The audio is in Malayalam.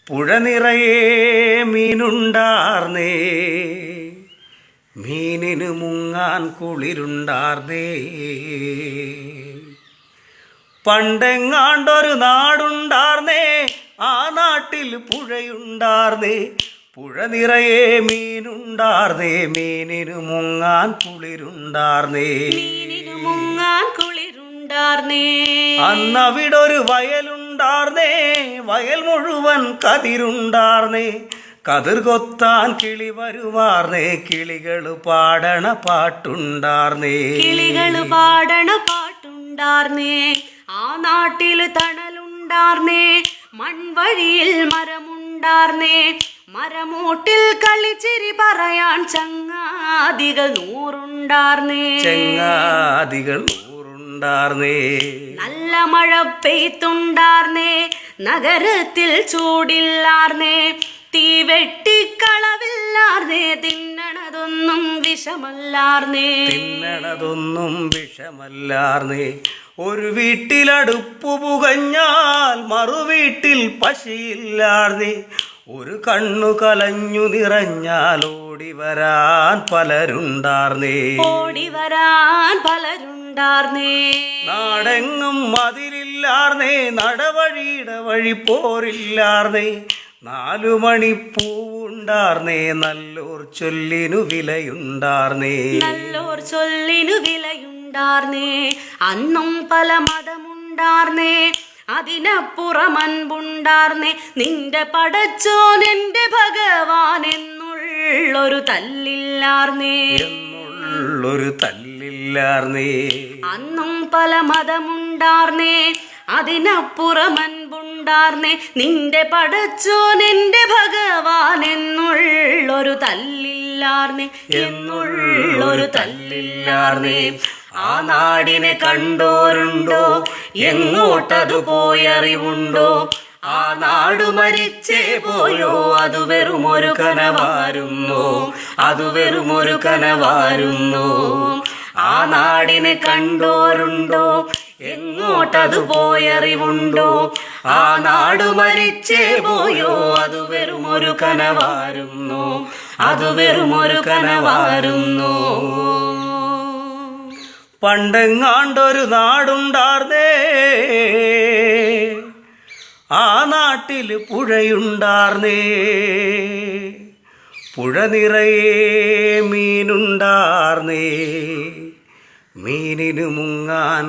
പുഴ നിറയെ മീനുണ്ടാർന്നേ, മീനിന് മുങ്ങാൻ കുളിരുണ്ടാർന്നേ. പണ്ടെങ്ങാണ്ടൊരു നാടുണ്ടാർന്നേ, ആ നാട്ടിൽ പുഴയുണ്ടാർന്നേ. പുഴ നിറയെ മീനുണ്ടാർന്നേ, മീനിന് മുങ്ങാൻ കുളിരുണ്ടാർന്നേ. അന്നവിടൊരു വയലുണ്ടാർന്നേ, വയൽ മുഴുവൻ കതിരുണ്ടാർന്നേ. കതിർ കൊത്താൻ കിളി വരുമാർന്നേ, കിളികള് പാടണ പാട്ടുണ്ടാർന്നേ. ആ നാട്ടിൽ തണലുണ്ടാർന്നേ, മൺവഴിയിൽ മരമുണ്ടാർന്നേ. മരമോട്ടിൽ കളിച്ചിരി പറയാൻ ചങ്ങാതികൾ നൂറുണ്ടാർന്നേ. നല്ല മഴ പെയ്ത്തുണ്ടാർന്നേ, നഗരത്തിൽ ചൂടില്ലാർന്നേ. തീ വെട്ടിക്കളവില്ലാർന്നേ, തിന്നണതൊന്നും വിഷമല്ലാർന്നേ. ഒരു വീട്ടിലടുപ്പു പുകഞ്ഞാൽ മറുവീട്ടിൽ പശിയില്ലാർന്നേ. ഒരു കണ്ണു കലഞ്ഞു നിറഞ്ഞാൽ ഓടി വരാൻ പലരുണ്ടാർന്നേ. നാടെങ്ങും മതിലില്ലാർന്നേ, നടവഴിയുടെ വഴി പോരില്ലാർന്നേ. 4 മണിപ്പൂവുണ്ടാർന്നേ, നല്ലോർ ചൊല്ലിനു വിലയുണ്ടാർന്നേ. അന്നും പല മതമുണ്ടാർന്നേ, അതിനപ്പുറം അൻപുണ്ടാർന്നേ. നിന്റെ പടച്ചോൻ എന്റെ ഭഗവാൻ എന്നുള്ളൊരു തല്ലില്ലാർന്നേ. അന്നും പല മതമുണ്ടാർന്നേ, അതിനപ്പുറം അൻപുണ്ടാർന്നേ. നിന്റെ പടച്ചോൻ എന്റെ ഭഗവാൻ എന്നുള്ളൊരു തല്ലില്ലാർന്നേ. ആ നാടിനെ കണ്ടോരുണ്ടോ, എങ്ങോട്ടതു പോയറിവുണ്ടോ? ആ നാടു മരിച്ചേ പോയോ, അത് വെറുമൊരു കനവാരുന്നു. ആ നാടിനെ കണ്ടോരുണ്ടോ, എങ്ങോട്ടതു പോയറിവുണ്ടോ? ആ നാടു മരിച്ചേ പോയോ, അത് വെറുമൊരു കനവാരുന്നു. പണ്ടെങ്ങാണ്ടൊരു നാടുണ്ടാർന്നേ, ആ നാട്ടിൽ പുഴയുണ്ടാർന്നേ. പുഴ നിറയെ മീനുണ്ടാർന്നേ, മീനിന് മുങ്ങാൻ